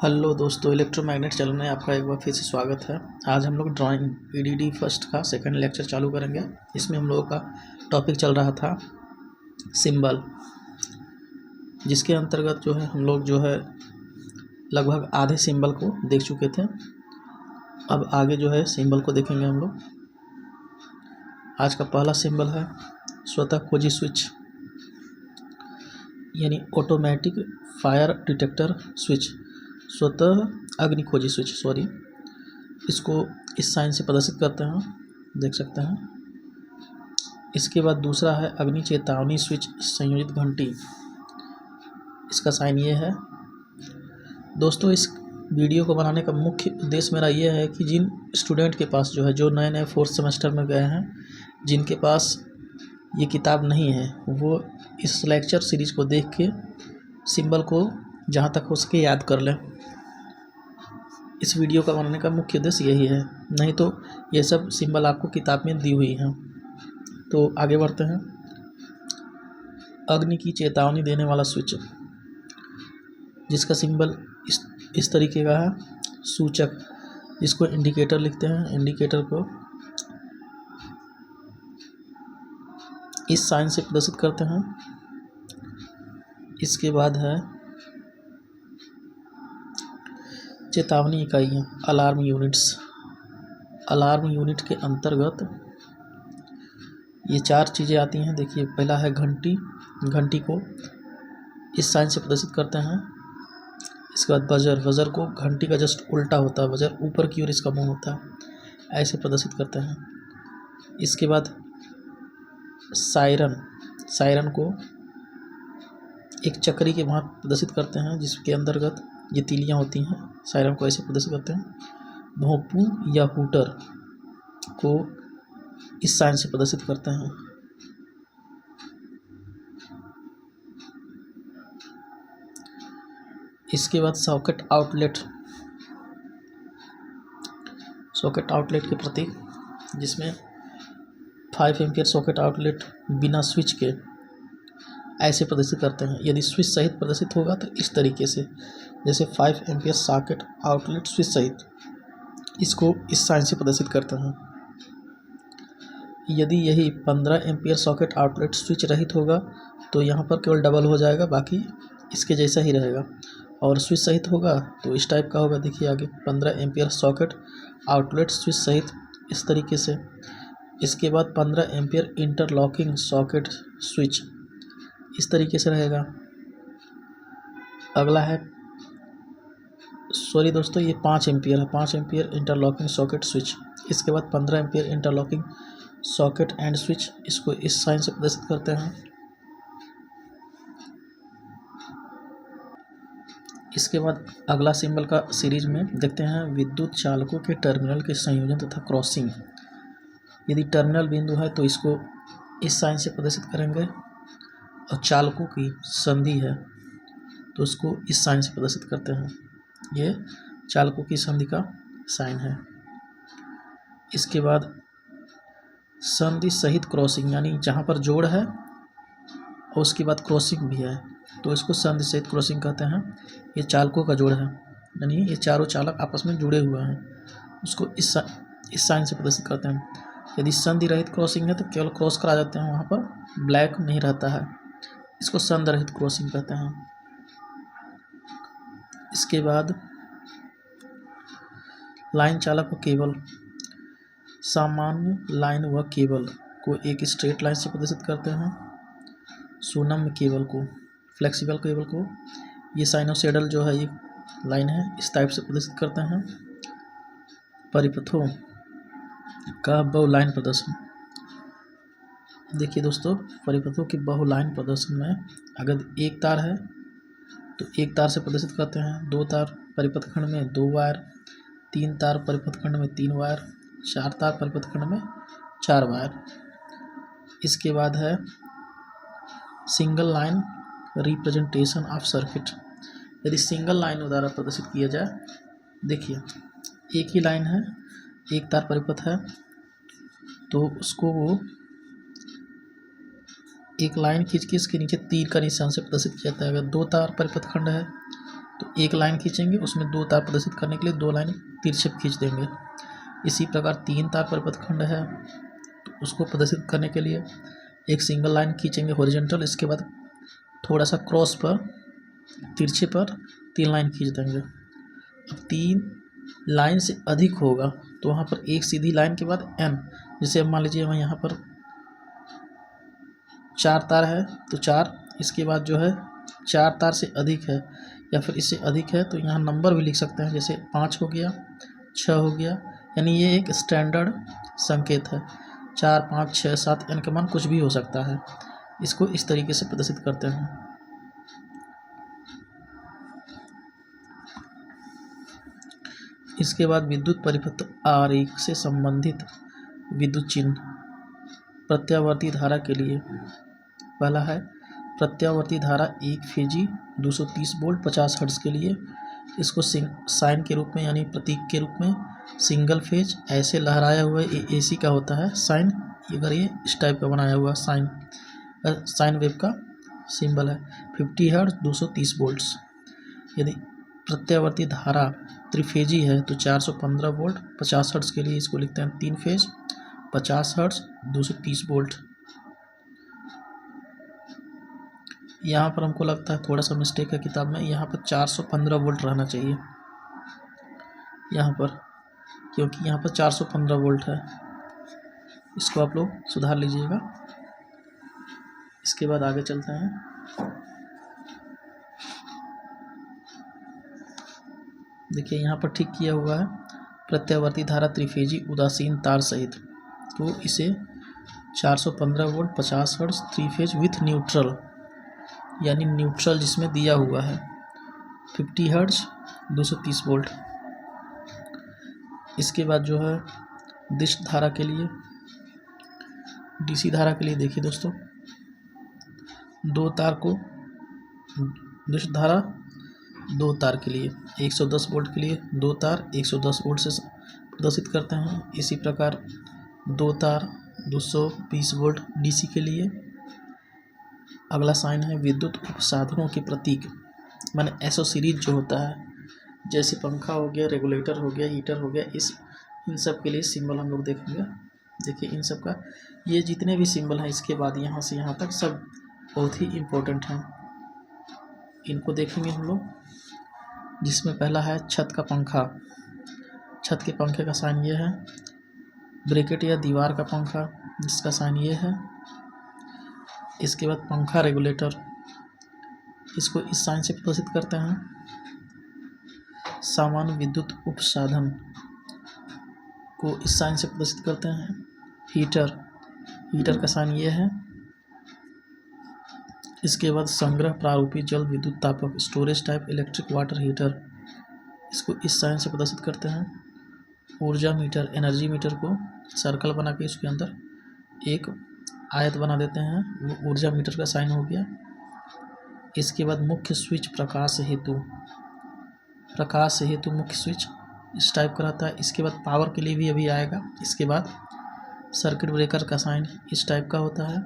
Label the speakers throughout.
Speaker 1: Hello दोस्तों, electromagnet channel में आपका एक बार फिर से स्वागत है। आज हम लोग ड्राइंग पीडीडी फर्स्ट का सेकंड लेक्चर चालू करेंगे। इसमें हम लोगों का टॉपिक चल रहा था सिंबल, जिसके अंतर्गत हम लोग लगभग आधे सिंबल को देख चुके थे। अब आगे सिंबल को देखेंगे हम लोग। आज का पहला सिंबल है स्वतः खोजी स्विच, यानी ऑटोमेटिक फायर डिटेक्टर स्विच, स्वतः अग्नि खोजी स्विच इसको इस साइन से प्रदर्शित करते हैं, देख सकते हैं। इसके बाद दूसरा है अग्नि चेतावनी स्विच संयोजित घंटी, इसका साइन ये है। दोस्तों, इस वीडियो को बनाने का मुख्य उद्देश्य मेरा ये है कि जिन स्टूडेंट के पास जो नए नए फोर्थ सेमेस्टर में गए हैं, जिनके पास ये किताब नहीं है, वो इस लेक्चर सीरीज को देख के सिंबल को जहाँ तक हो सके याद कर लें। इस वीडियो का बनाने का मुख्य उद्देश्य यही है, नहीं तो ये सब सिंबल आपको किताब में दी हुई हैं। तो आगे बढ़ते हैं। अग्नि की चेतावनी देने वाला स्विच, जिसका सिंबल इस तरीके का है, सूचक, जिसको इंडिकेटर लिखते हैं। इंडिकेटर को इस साइन से प्रदर्शित करते हैं। इसके बाद है चेतावनी इकाइयाँ, अलार्म यूनिट्स। अलार्म यूनिट के अंतर्गत ये चार चीज़ें आती हैं। देखिए, पहला है घंटी। घंटी को इस साइन से प्रदर्शित करते हैं। इसके बाद बजर। बजर को घंटी का जस्ट उल्टा होता है, बजर ऊपर की ओर इसका मुंह होता है, ऐसे प्रदर्शित करते हैं। इसके बाद सायरन। सायरन को एक चक्री के भांति प्रदर्शित करते हैं, जिसके अंतर्गत ये तीलियाँ होती हैं। सायरन को ऐसे प्रदर्शित करते हैं। भोंपू या हूटर को इस साइन से प्रदर्शित करते हैं। इसके बाद सॉकेट आउटलेट। सॉकेट आउटलेट के प्रतीक, जिसमें 5 एम्पियर सॉकेट आउटलेट बिना स्विच के ऐसे प्रदर्शित करते हैं। यदि स्विच सहित प्रदर्शित होगा तो इस तरीके से, जैसे 5 एम्पियर सॉकेट आउटलेट स्विच सहित, इसको इस साइन से प्रदर्शित करते हैं। यदि यही 15 एम्पियर सॉकेट आउटलेट स्विच रहित होगा तो यहाँ पर केवल डबल हो जाएगा, बाकी इसके जैसा ही रहेगा। और स्विच सहित होगा तो इस टाइप का होगा। देखिए आगे 15 एम्पियर सॉकेट आउटलेट स्विच सहित, इस तरीके से। इसके बाद 15 एम्पियर इंटरलॉकिंग सॉकेट स्विच, इस तरीके से रहेगा। अगला है, सॉरी दोस्तों, ये 5 एम्पियर है, 5 एम्पियर इंटरलॉकिंग सॉकेट स्विच। इसके बाद 15 ampere interlocking socket and switch, इसको इस साइन से प्रदर्शित करते हैं। इसके बाद अगला सिंबल का सीरीज में देखते हैं विद्युत चालकों के टर्मिनल के संयोजन तथा क्रॉसिंग। यदि टर्मिनल बिंदु है तो इसको इस साइन से प्रदर्शित करेंगे, और चालकों की संधि है तो उसको इस साइन से प्रदर्शित करते हैं। ये चालकों की संधि का साइन है। इसके बाद संधि सहित क्रॉसिंग, यानी जहाँ पर जोड़ है और उसके बाद क्रॉसिंग भी है, तो इसको संधि सहित क्रॉसिंग कहते हैं। ये चालकों का जोड़ है, यानी ये चारों चालक आपस में जुड़े हुए हैं, उसको इस साइन से प्रदर्शित करते हैं। यदि संधि रहित क्रॉसिंग है तो केवल क्रॉस करा जाते हैं, वहाँ पर ब्लैक नहीं रहता है, इसको संधि रहित क्रॉसिंग कहते हैं। इसके बाद लाइन चालक व केबल। सामान्य लाइन व केबल को एक स्ट्रेट लाइन से प्रदर्शित करते हैं। सुनम्य केबल को, फ्लेक्सिबल केबल को, ये साइनोसॉइडल ये लाइन है, इस टाइप से प्रदर्शित करते हैं। परिपथों का बहुलाइन प्रदर्शन। देखिए दोस्तों, परिपथों की बहुलाइन प्रदर्शन में अगर एक तार है तो एक तार से प्रदर्शित करते हैं, 2 तार परिपथ खंड में 2 वायर, 3 तार परिपथ खंड में 3 वायर, 4 तार परिपथ खंड में 4 वायर। इसके बाद है single line representation of circuit. यदि सिंगल लाइन द्वारा प्रदर्शित किया जाए, देखिए एक ही लाइन है, एक तार परिपथ है, तो उसको वो एक लाइन खींच के इसके नीचे तीर का निशान से प्रदर्शित किया जाता है। अगर 2 तार परिपथ खंड है तो एक लाइन खींचेंगे, उसमें 2 तार प्रदर्शित करने के लिए 2 लाइन तिरछे खींच देंगे। इसी प्रकार 3 तार परिपथ खंड है, तो उसको प्रदर्शित करने के लिए एक सिंगल लाइन खींचेंगे हॉरिजॉन्टल, इसके बाद थोड़ा सा क्रॉस पर तिरछे पर 3 लाइन खींच देंगे। अब 3 लाइन से अधिक होगा तो वहाँ पर एक सीधी लाइन के बाद n, जैसे अब मान लीजिए यहाँ पर 4 तार है तो 4, इसके बाद जो है 4 तार से अधिक है या फिर इससे अधिक है तो यहाँ नंबर भी लिख सकते हैं, जैसे 5 हो गया, 6 हो गया, यानी ये एक स्टैंडर्ड संकेत है। 4, 5, 6, 7 n का मान कुछ भी हो सकता है। इसको इस तरीके से प्रदर्शित करते हैं। इसके बाद विद्युत परिपथ आरेख से संबंधित विद्युत चिन्ह प्रत्यावर्ती धारा के लिए। पहला है प्रत्यावर्ती धारा एक फेजी 230 वोल्ट 50 हर्ट्ज के लिए। इसको साइन के रूप में यानी प्रतीक के रूप में सिंगल फेज ऐसे लहराया हुआ एसी का होता है साइन। अगर ये इस टाइप का बनाया हुआ साइन वेव का सिंबल है। 50 हर्ट्ज 230 वोल्ट्स। यदि प्रत्यावर्ती धारा त्रिफेजी है तो 415 वोल्ट 50 हर्ट्ज के लिए इसको लिखते हैं 3 फेज 50 हर्ट्ज 230 वोल्ट। यहाँ पर हमको लगता है थोड़ा सा मिस्टेक है किताब में, यहाँ पर 415 वोल्ट रहना चाहिए यहाँ पर, क्योंकि यहाँ पर 415 वोल्ट है। इसको आप लोग सुधार लीजिएगा। इसके बाद आगे चलते हैं। देखिए यहाँ पर ठीक किया हुआ है प्रत्यावर्ती धारा त्रिफेजी उदासीन तार सहित, तो इसे 415 volt 50 hertz 3 phase with neutral, यानी न्यूट्रल जिसमें दिया हुआ है 50 हर्ट्ज 230 वोल्ट। इसके बाद जो है डिश धारा के लिए, डीसी धारा के लिए देखिए दोस्तों, 2 तार को डिश धारा 2 तार के लिए 110 वोल्ट के लिए 2 तार 110 वोल्ट से प्रदर्शित करते हैं। इसी प्रकार 2 तार 220 वोल्ट डीसी के लिए। अगला साइन है विद्युत उपसाधनों के प्रतीक, माने एसओ सीरीज जो होता है, जैसे पंखा हो गया, रेगुलेटर हो गया, हीटर हो गया, इन सब के लिए सिंबल हम लोग देखेंगे। देखिए इन सब का ये जितने भी सिंबल हैं इसके बाद यहाँ से यहाँ तक सब बहुत ही इम्पोर्टेंट हैं, इनको देखेंगे हम लोग। जिसमें पहला है छत का पंखा। छत के पंखे का साइन ये है। ब्रैकेट या दीवार का पंखा जिसका साइन ये है। इसके बाद पंखा रेगुलेटर, इसको इस साइन से प्रदर्शित करते हैं। सामान्य विद्युत उपसाधन को इस साइन से प्रदर्शित करते हैं। हीटर का साइन ये है। इसके बाद संग्रह प्रारूपी जल विद्युत तापक storage type electric water heater, इसको इस साइन से प्रदर्शित करते हैं। ऊर्जा मीटर एनर्जी मीटर को सर्कल बना के इसके अंदर एक आयत बना देते हैं, वो ऊर्जा मीटर का साइन हो गया। इसके बाद मुख्य स्विच प्रकाश हेतु मुख्य स्विच इस टाइप का रहता है। इसके बाद पावर के लिए भी अभी आएगा। इसके बाद सर्किट ब्रेकर का साइन इस टाइप का होता है।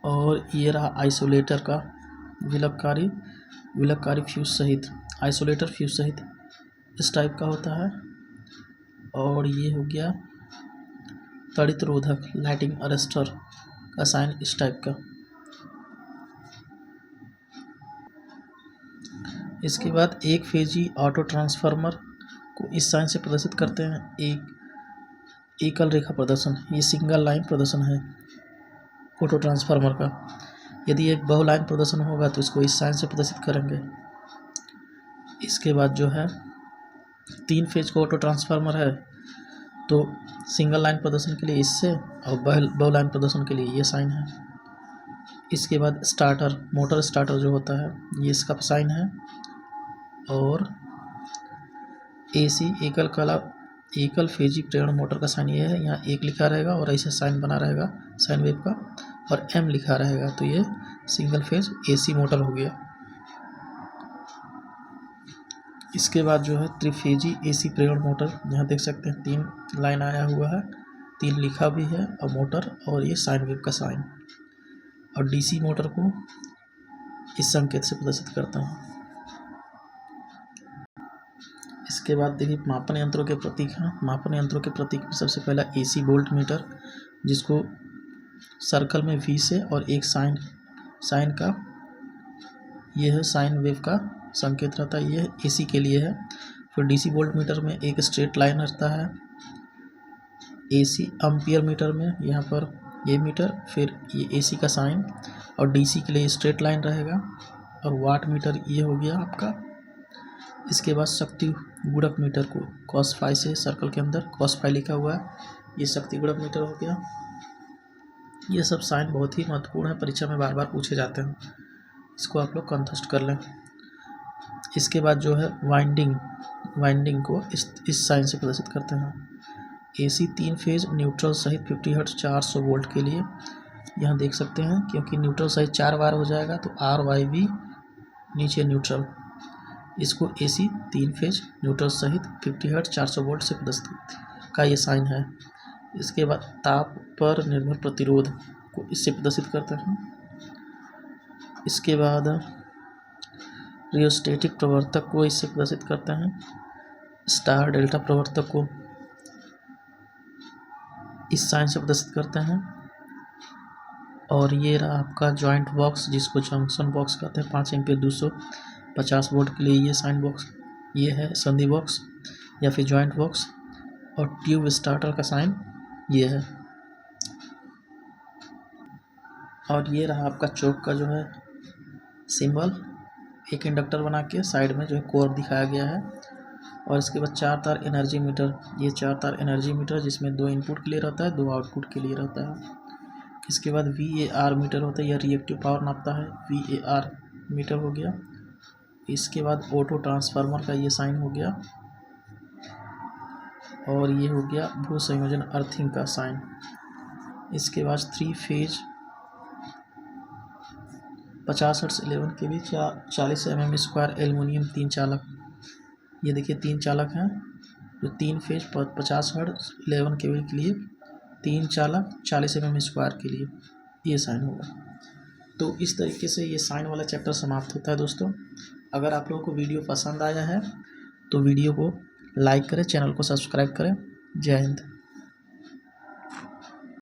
Speaker 1: और ये रहा आइसोलेटर का विलककारी फ्यूज सहित, आइसोलेटर फ्यूज सहित इस टाइप का होता है। और ये हो गया तड़ित रोधक लाइटिंग अरेस्टर का साइन इस टाइप का। इसके बाद एक फेजी ऑटो ट्रांसफार्मर को इस साइन से प्रदर्शित करते हैं। एक एकल रेखा प्रदर्शन, ये सिंगल लाइन प्रदर्शन है ऑटो ट्रांसफार्मर का। यदि एक बहुलाइन प्रदर्शन होगा तो इसको इस साइन से प्रदर्शित करेंगे। इसके बाद जो है 3 फेज का ऑटो ट्रांसफार्मर है तो सिंगल लाइन प्रदर्शन के लिए इससे और बहुलाइन प्रदर्शन के लिए ये साइन है। इसके बाद स्टार्टर मोटर स्टार्टर जो होता है ये इसका साइन है। और एसी एकल फेजी प्रेरण मोटर का साइन ये है। यहाँ 1 लिखा रहेगा और ऐसे साइन बना रहेगा साइन वेव का, और M लिखा रहेगा, तो ये सिंगल फेज एसी मोटर हो गया। इसके बाद जो है त्रिफेजी एसी प्रेरण मोटर, यहाँ देख सकते हैं 3 लाइन आया हुआ है, 3 लिखा भी है और मोटर और ये साइन वेव का साइन। और डीसी मोटर को इस संकेत से प्रदर्शित करते हैं। इसके बाद देखिए मापन यंत्रों के प्रतीक हैं। मापन यंत्रों के प्रतीक में सबसे पहला AC वोल्ट मीटर, जिसको सर्कल में V से और एक साइन का ये है, साइन वेव का संकेत रहता है, ये AC के लिए है। फिर DC वोल्ट मीटर में एक स्ट्रेट लाइन रहता है। AC एम्पियर मीटर में यहाँ पर ये मीटर, फिर ये AC का साइन, और DC के लिए स्ट्रेट लाइन रहेगा। और वाट मीटर ये हो गया आपका। इसके बाद शक्ति गुणक मीटर को cos फाई से सर्कल के अंदर cos फाई लिखा हुआ है, ये शक्ति गुणक मीटर हो गया। ये सब साइन बहुत ही महत्वपूर्ण है, परीक्षा में बार बार पूछे जाते हैं, इसको आप लोग कंठस्थ कर लें। इसके बाद जो है वाइंडिंग को इस साइन से प्रदर्शित करते हैं। AC 3 फेज न्यूट्रल सहित 50 हर्ट्ज 400 वोल्ट के लिए यहाँ देख सकते हैं, क्योंकि न्यूट्रल सहित 4 बार हो जाएगा तो RYV नीचे न्यूट्रल, इसको AC 3 फेज न्यूट्रल सहित 50 हर्ट्ज 400 वोल्ट से प्रदर्शित का ये साइन है। इसके बाद ताप पर निर्भर प्रतिरोध को इससे प्रदर्शित करते हैं। इसके बाद रियोस्टेटिक प्रवर्तक को इससे प्रदर्शित करते हैं। स्टार डेल्टा प्रवर्तक को इस साइन से प्रदर्शित करते हैं। और ये रहा आपका जॉइंट बॉक्स, जिसको जंक्शन बॉक्स कहते हैं, 5 एम्पियर 250 वोल्ट के लिए ये साइन बॉक्स, ये है संधि बॉक्स या फिर जॉइंट बॉक्स। और ट्यूब स्टार्टर का साइन ये है। और ये रहा आपका चौक का जो है सिंबल, एक इंडक्टर बना के साइड में जो है कोर दिखाया गया है। और इसके बाद 4 तार एनर्जी मीटर, ये 4 तार एनर्जी मीटर जिसमें 2 इनपुट के लिए रहता है, 2 आउटपुट के लिए रहता है। इसके बाद VAR मीटर होता है, यह रिएक्टिव पावर नापता है, VAR मीटर हो गया। इसके बाद ऑटो ट्रांसफार्मर का ये साइन हो गया। और ये हो गया भू संयोजन अर्थिंग का साइन। इसके बाद 3 phase 50 hertz 11 kV 40 mm² aluminium 3 चालक, ये देखिए 3 चालक हैं जो 3 फेज 50 हर्ट्ज 11 kV के लिए 3 चालक 40 mm² के लिए ये साइन होगा। तो इस तरीके से ये साइन वाला चैप्टर समाप्त होता है दोस्तों। अगर आप लोगों को वीडियो पसंद आया है तो वीडियो को लाइक करें, चैनल को सब्सक्राइब करें। जय हिंद।